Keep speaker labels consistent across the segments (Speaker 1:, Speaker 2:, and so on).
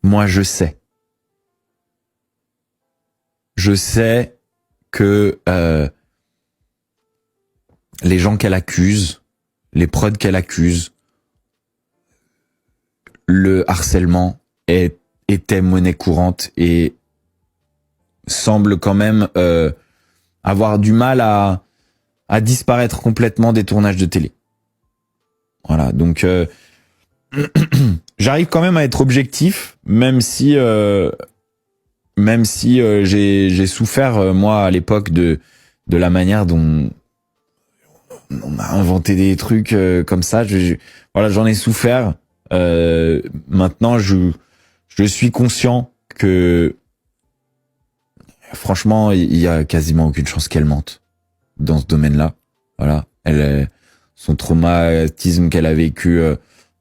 Speaker 1: moi je sais. Je sais que les gens qu'elle accuse, les prods qu'elle accuse, le harcèlement était monnaie courante et semble quand même avoir du mal à disparaître complètement des tournages de télé. Voilà, donc j'arrive quand même à être objectif, même si j'ai souffert moi à l'époque de la manière dont on a inventé des trucs comme ça. Voilà, j'en ai souffert. Maintenant, je suis conscient que franchement, il y a quasiment aucune chance qu'elle mente dans ce domaine-là. Voilà, son traumatisme qu'elle a vécu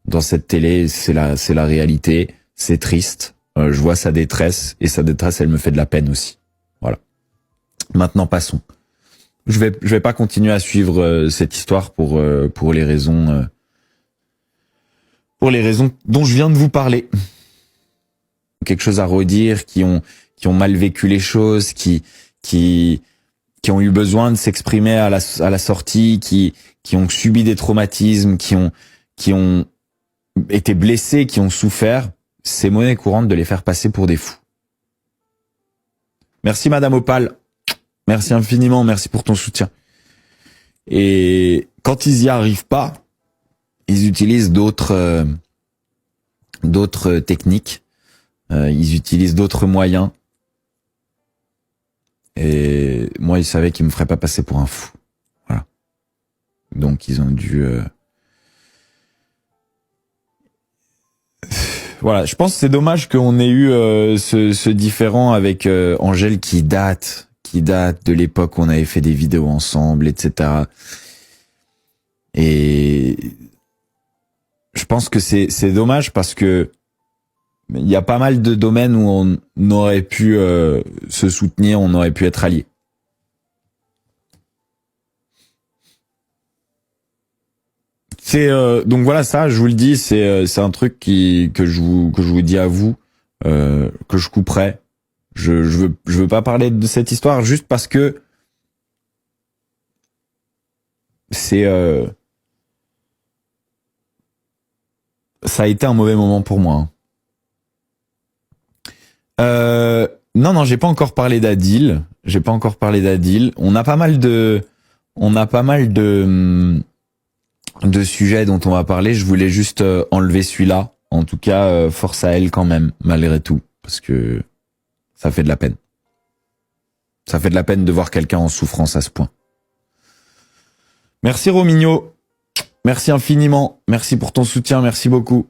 Speaker 1: dans cette télé, c'est la réalité. C'est triste. Je vois sa détresse et sa détresse, elle me fait de la peine aussi. Voilà. Maintenant, passons. Je vais pas continuer à suivre cette histoire pour les raisons dont je viens de vous parler. Quelque chose à redire, qui ont mal vécu les choses, qui ont eu besoin de s'exprimer à la sortie, qui ont subi des traumatismes, qui ont été blessés, qui ont souffert. C'est monnaie courante de les faire passer pour des fous. Merci Madame Opal. Merci infiniment, merci pour ton soutien. Et quand ils y arrivent pas, ils utilisent d'autres techniques, ils utilisent d'autres moyens. Et moi, ils savaient qu'ils me feraient pas passer pour un fou. Voilà. Donc ils ont dû voilà, je pense que c'est dommage qu'on ait eu ce différend avec Angèle qui date de l'époque où on avait fait des vidéos ensemble, etc. Et je pense que c'est dommage parce que il y a pas mal de domaines où on aurait pu se soutenir, on aurait pu être alliés. C'est donc voilà, ça je vous le dis, c'est un truc que je vous dis à vous, que je couperai. Je veux pas parler de cette histoire juste parce que c'est ça a été un mauvais moment pour moi. Non, j'ai pas encore parlé d'Adil. On a pas mal de sujets dont on va parler. Je voulais juste enlever celui-là. En tout cas, force à elle quand même, malgré tout, parce que ça fait de la peine. Ça fait de la peine de voir quelqu'un en souffrance à ce point. Merci Romigno. Merci infiniment. Merci pour ton soutien. Merci beaucoup.